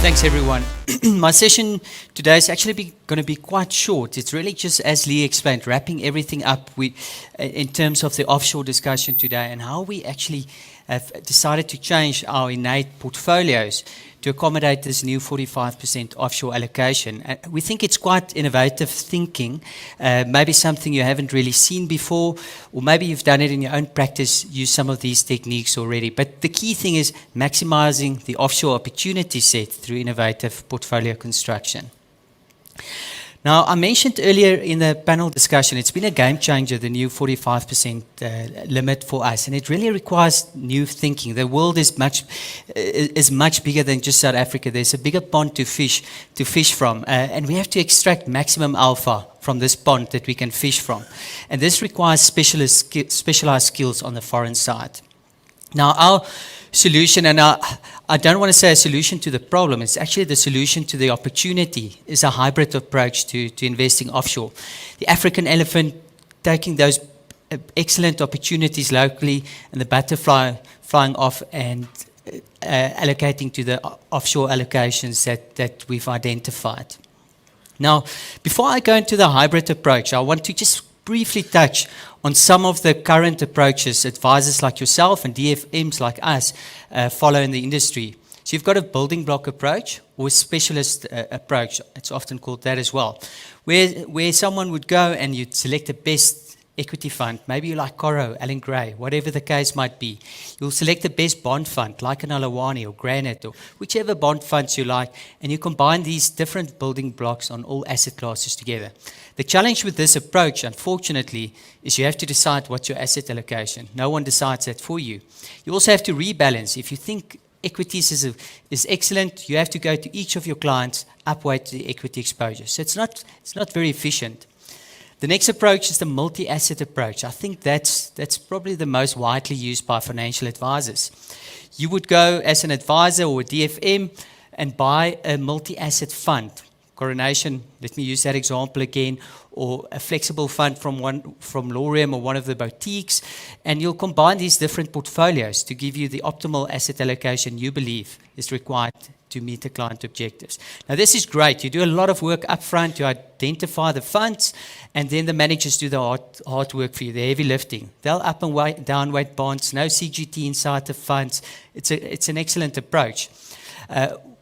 Thanks, everyone. My session today is actually going to be quite short. It's really just, as Lee explained, wrapping everything up in terms of the offshore discussion today and how we actually have decided to change our innate portfolios to accommodate this new 45% offshore allocation. We think it's quite innovative thinking, maybe something you haven't really seen before, or maybe you've done it in your own practice, use some of these techniques already. But the key thing is maximizing the offshore opportunity set through innovative portfolio construction. Now, I mentioned earlier in the panel discussion, it's been a game changer, the new 45% limit for us, and it really requires new thinking. The world is much bigger than just South Africa. There's a bigger pond to fish from, and we have to extract maximum alpha from this pond that we can fish from. And this requires specialized skills on the foreign side. Now, our solution, and I don't want to say a solution to the problem, it's actually the solution to the opportunity, is a hybrid approach to investing offshore. The African elephant, taking those excellent opportunities locally and the butterfly flying off and allocating to the offshore allocations that we've identified. Now, before I go into the hybrid approach, I want to just briefly touch on some of the current approaches advisors like yourself and DFMs like us follow in the industry. So you've got a building block approach or a specialist approach. It's often called that as well, where someone would go and you'd select the best equity fund. Maybe you like Coro, Allen Gray, whatever the case might be. You'll select the best bond fund, like an Alawani or Granite or whichever bond funds you like, and you combine these different building blocks on all asset classes together. The challenge with this approach, unfortunately, is you have to decide what's your asset allocation. No one decides that for you. You also have to rebalance. If you think equities is excellent, you have to go to each of your clients, upweight the equity exposure. So it's not very efficient. The next approach is the multi-asset approach. I think that's probably the most widely used by financial advisors. You would go as an advisor or a DFM and buy a multi-asset fund. Coronation, let me use that example again, or a flexible fund from Lorium or one of the boutiques, and you'll combine these different portfolios to give you the optimal asset allocation you believe is required to meet the client objectives. Now, this is great. You do a lot of work up front to identify the funds, and then the managers do the hard work for you, the heavy lifting. They'll up and down weight bonds, no CGT inside the funds. It's an excellent approach.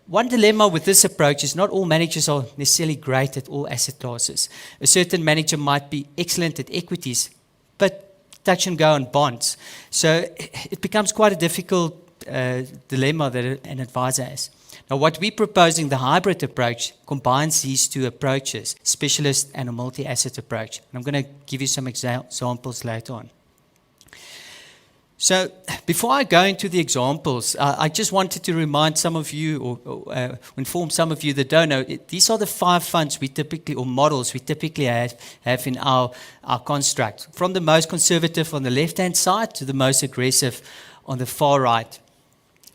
One dilemma with this approach is not all managers are necessarily great at all asset classes. A certain manager might be excellent at equities, but touch and go on bonds. So it becomes quite a difficult dilemma that an advisor has. Now, what we're proposing, the hybrid approach, combines these two approaches, specialist and a multi-asset approach. And I'm going to give you some examples later on. So before I go into the examples, I just wanted to remind some of you, or inform some of you that don't know, these are the 5 funds we typically, or models we typically have in our construct. From the most conservative on the left-hand side to the most aggressive on the far right.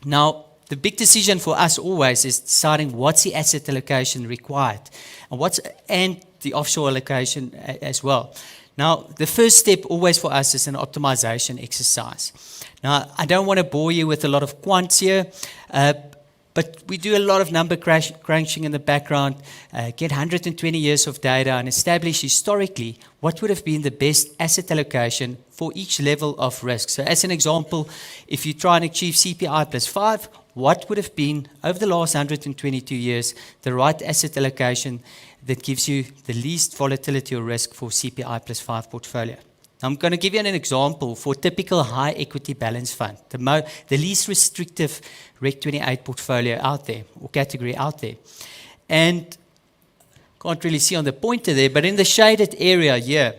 Now, the big decision for us always is deciding what's the asset allocation required and the offshore allocation as well. Now, the first step always for us is an optimization exercise. Now, I don't want to bore you with a lot of quants here, but we do a lot of number crunching in the background, get 120 years of data and establish historically what would have been the best asset allocation for each level of risk. So as an example, if you try and achieve CPI plus 5, what would have been, over the last 122 years, the right asset allocation that gives you the least volatility or risk for CPI plus 5 portfolio? I'm going to give you an example for a typical high equity balance fund, the least restrictive Reg 28 portfolio out there, or category out there. And can't really see on the pointer there, but in the shaded area here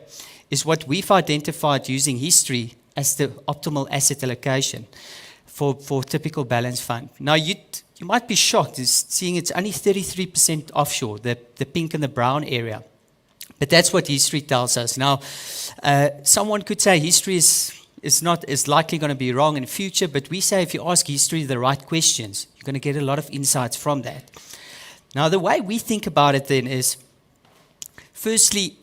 is what we've identified using history as the optimal asset allocation for typical balance fund. Now, you might be shocked seeing it's only 33% offshore, the pink and the brown area. But that's what history tells us. Now, someone could say history is likely going to be wrong in the future, but we say if you ask history the right questions, you're going to get a lot of insights from that. Now, the way we think about it then is, firstly,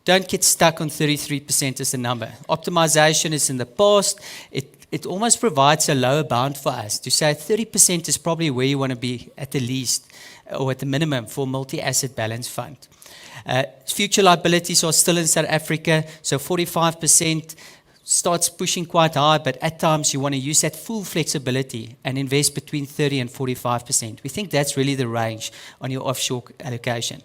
don't get stuck on 33% as the number. Optimization is in the past. it almost provides a lower bound for us to say 30% is probably where you want to be at the least or at the minimum for multi-asset balance fund. Future liabilities are still in South Africa, so 45% starts pushing quite high, but at times you want to use that full flexibility and invest between 30 and 45%. We think that's really the range on your offshore allocation.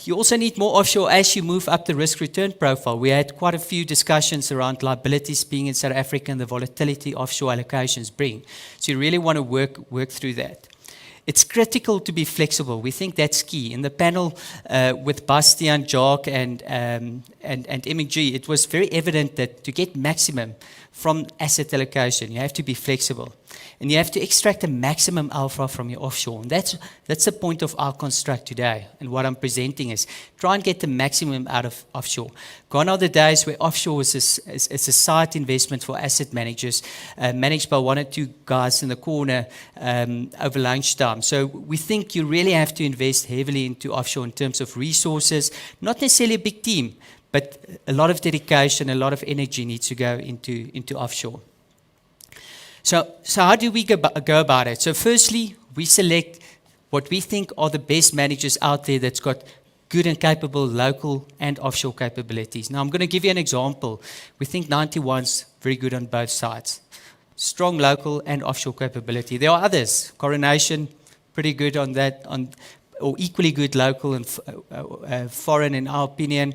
You also need more offshore as you move up the risk-return profile. We had quite a few discussions around liabilities being in South Africa and the volatility offshore allocations bring. So you really want to work through that. It's critical to be flexible. We think that's key. In the panel with Bastian, Jacques, and MG, it was very evident that to get maximum from asset allocation, you have to be flexible. And you have to extract the maximum alpha from your offshore. And that's the point of our construct today. And what I'm presenting is try and get the maximum out of offshore. Gone are the days where offshore is a side investment for asset managers, managed by one or two guys in the corner over lunchtime. So we think you really have to invest heavily into offshore in terms of resources, not necessarily a big team, but a lot of dedication, a lot of energy needs to go into offshore. So how do we go about it? So firstly, we select what we think are the best managers out there that's got good and capable local and offshore capabilities. Now I'm going to give you an example. We think 91's very good on both sides. Strong local and offshore capability. There are others. Coronation, pretty good on that, or equally good local and foreign in our opinion.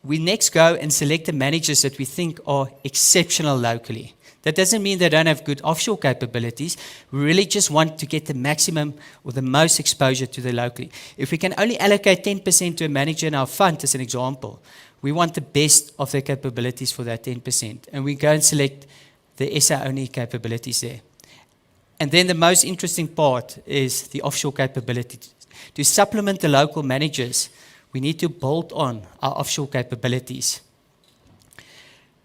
We next go and select the managers that we think are exceptional locally. That doesn't mean they don't have good offshore capabilities. We really just want to get the maximum or the most exposure to the locally. If we can only allocate 10% to a manager in our fund, as an example, we want the best of their capabilities for that 10%. And we go and select the SA-only capabilities there. And then the most interesting part is the offshore capability. To supplement the local managers, we need to bolt on our offshore capabilities.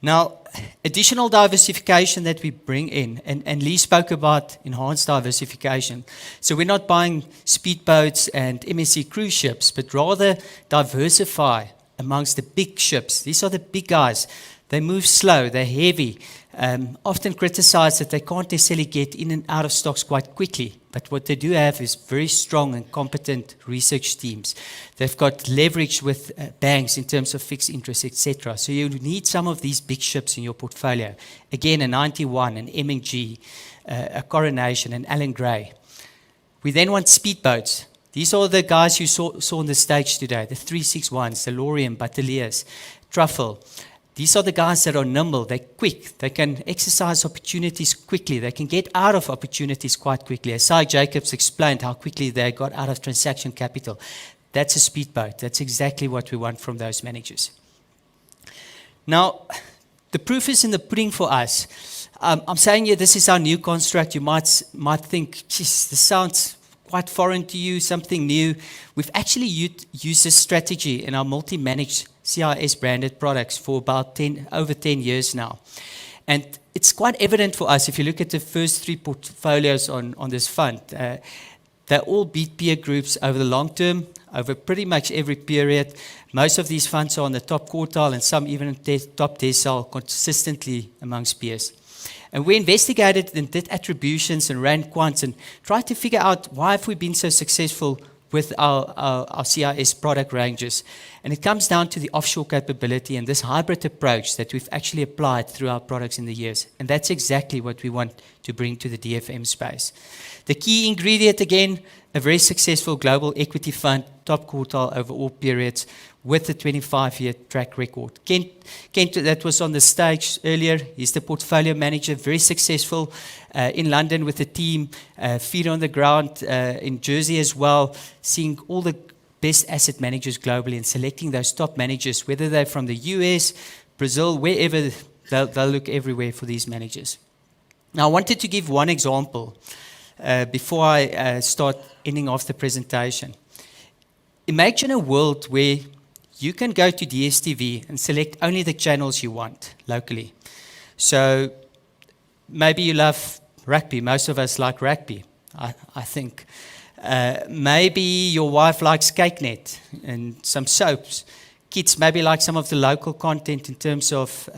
Now, additional diversification that we bring in, and Lee spoke about enhanced diversification. So we're not buying speedboats and MSC cruise ships, but rather diversify amongst the big ships. These are the big guys. They move slow, they're heavy, often criticized that they can't necessarily get in and out of stocks quite quickly. But what they do have is very strong and competent research teams. They've got leverage with banks in terms of fixed interest, etc. So you need some of these big ships in your portfolio. Again, a 91, an M&G, a Coronation, an Allen Gray. We then want speedboats. These are the guys you saw on the stage today, the 361s, the Loriem, Batteliers, Truffle. These are the guys that are nimble, they're quick, they can exercise opportunities quickly, they can get out of opportunities quite quickly. As Cy Jacobs explained how quickly they got out of transaction capital. That's a speedboat, that's exactly what we want from those managers. Now, the proof is in the pudding for us. I'm saying here this is our new construct. You might think, geez, this sounds quite foreign to you, something new. We've actually used this strategy in our multi-managed CIS branded products for about over 10 years now. And it's quite evident for us if you look at the first three portfolios on this fund. They all beat peer groups over the long term, over pretty much every period. Most of these funds are on the top quartile and some even top decile consistently amongst peers. And we investigated and did attributions and ran quants and tried to figure out why have we been so successful with our CIS product ranges. And it comes down to the offshore capability and this hybrid approach that we've actually applied through our products in the years. And that's exactly what we want to bring to the DFM space. The key ingredient, again, a very successful global equity fund, top quartile over all periods, with a 25-year track record. Kent, that was on the stage earlier, he's the portfolio manager, very successful in London with the team, feet on the ground in Jersey as well, seeing all the best asset managers globally and selecting those top managers, whether they're from the US, Brazil, wherever, they'll look everywhere for these managers. Now, I wanted to give one example before I start ending off the presentation. Imagine a world where you can go to DSTV and select only the channels you want locally. So maybe you love rugby. Most of us like rugby, I think. Maybe your wife likes CakeNet and some soaps. kids maybe like some of the local content in terms of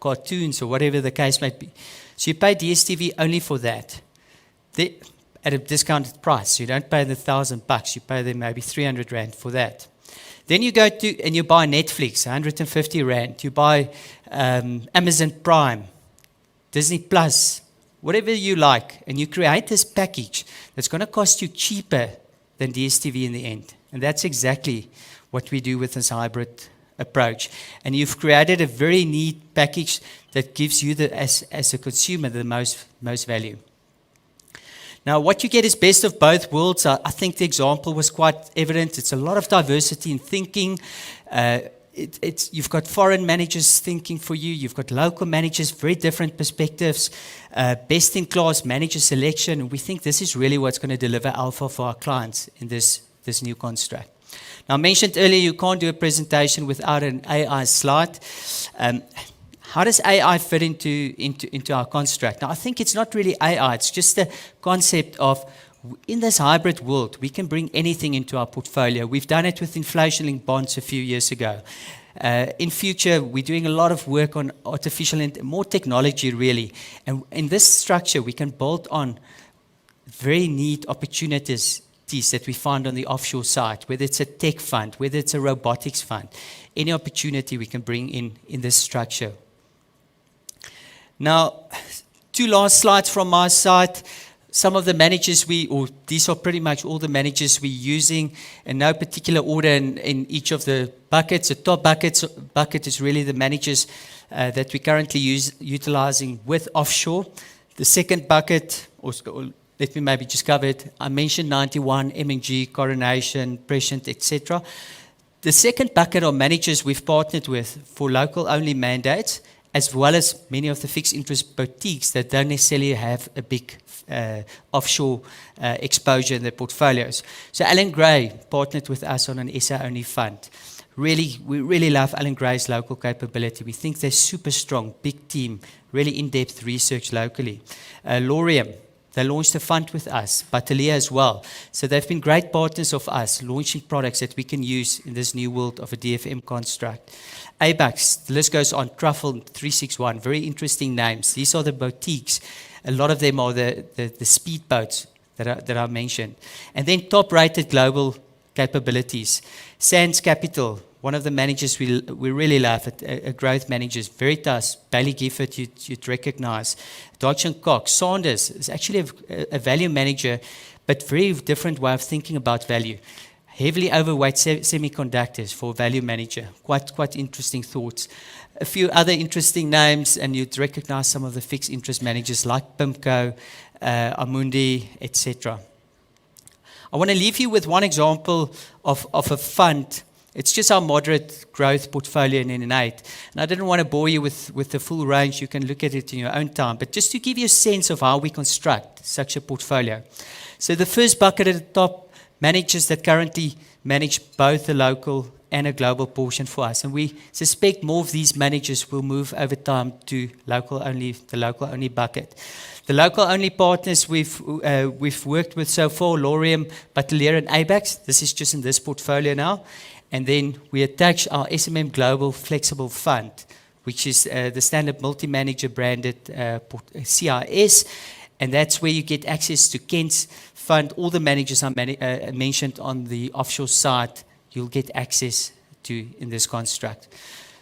cartoons or whatever the case might be. So you pay DStv only for that. At a discounted price. You don't pay the $1,000, you pay them maybe 300 Rand for that. Then you go to and you buy Netflix, 150 Rand. You buy Amazon Prime, Disney Plus, whatever you like, and you create this package that's going to cost you cheaper than DStv in the end. And that's exactly what we do with this hybrid approach. And you've created a very neat package that gives you, as a consumer, the most value. Now, what you get is best of both worlds. I think the example was quite evident. It's a lot of diversity in thinking. You've got foreign managers thinking for you. You've got local managers, very different perspectives, best-in-class manager selection. And we think this is really what's going to deliver alpha for our clients in this new construct. Now, I mentioned earlier you can't do a presentation without an AI slide. How does AI fit into our construct? Now, I think it's not really AI. It's just the concept of, in this hybrid world, we can bring anything into our portfolio. We've done it with inflation-linked bonds a few years ago. In future, we're doing a lot of work on artificial and more technology, really. And in this structure, we can build on very neat opportunities that we find on the offshore side, whether it's a tech fund, whether it's a robotics fund. Any opportunity we can bring in this structure. Now, two last slides from my side. Some of the managers these are pretty much all the managers we're using in no particular order in each of the buckets. The top bucket is really the managers that we're currently utilizing with offshore. The second bucket, or let me maybe just cover it. I mentioned 91, M&G, Coronation, Prescient, etc. The second bucket are managers we've partnered with for local-only mandates, as well as many of the fixed interest boutiques that don't necessarily have a big offshore exposure in their portfolios. So Alan Gray partnered with us on an SA-only fund. We really love Alan Gray's local capability. We think they're super strong, big team, really in-depth research locally. Laurium, they launched a fund with us, Batalia as well. So they've been great partners of us, launching products that we can use in this new world of a DFM construct. ABAX, the list goes on, Truffle 361, very interesting names. These are the boutiques. A lot of them are the speedboats that I mentioned. And then top-rated global capabilities. Sands Capital, one of the managers we really love, a growth managers, Veritas, Bailey Gifford, you'd recognize. Dodge & Cox, Sanders is actually a value manager, but very different way of thinking about value. Heavily overweight semiconductors for value manager. Quite interesting thoughts. A few other interesting names, and you'd recognize some of the fixed interest managers like PIMCO, Amundi, etc. I want to leave you with one example of a fund. It's just our moderate growth portfolio in INN8. And I didn't want to bore you with the full range. You can look at it in your own time. But just to give you a sense of how we construct such a portfolio. So the first bucket at the top, managers that currently manage both the local and a global portion for us. And we suspect more of these managers will move over time to the local-only bucket. The local-only partners we've worked with so far, Laurium, Batalia, and ABAX. This is just in this portfolio now. And then we attach our SMM Global Flexible Fund, which is the standard multi-manager branded CIS. And that's where you get access to Kent's fund. All the managers I mentioned on the offshore side, you'll get access to in this construct.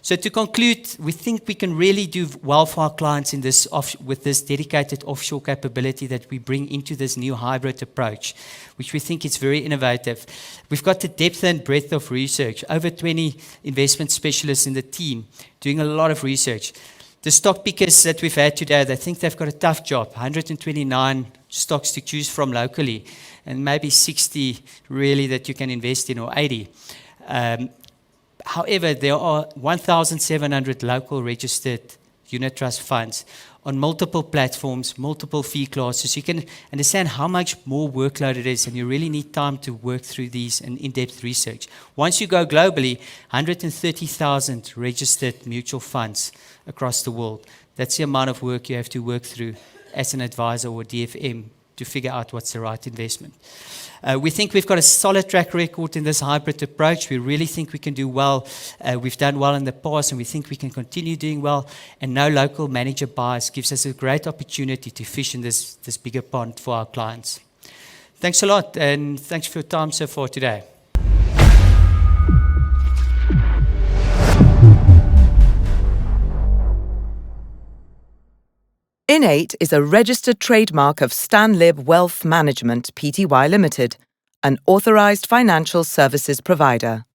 So to conclude, we think we can really do well for our clients in this with this dedicated offshore capability that we bring into this new hybrid approach, which we think is very innovative. We've got the depth and breadth of research, over 20 investment specialists in the team doing a lot of research. The stock pickers that we've had today, they think they've got a tough job, 129 stocks to choose from locally, and maybe 60 really that you can invest in, or 80. However, there are 1,700 local registered unit trust funds on multiple platforms, multiple fee classes. You can understand how much more workload it is, and you really need time to work through these and in-depth research. Once you go globally, 130,000 registered mutual funds across the world. That's the amount of work you have to work through as an advisor or DFM to figure out what's the right investment. We think we've got a solid track record in this hybrid approach. We really think we can do well. We've done well in the past, and we think we can continue doing well. And no local manager bias gives us a great opportunity to fish in this bigger pond for our clients. Thanks a lot, and thanks for your time so far today. INN8 is a registered trademark of Stanlib Wealth Management Pty Limited, an authorized financial services provider.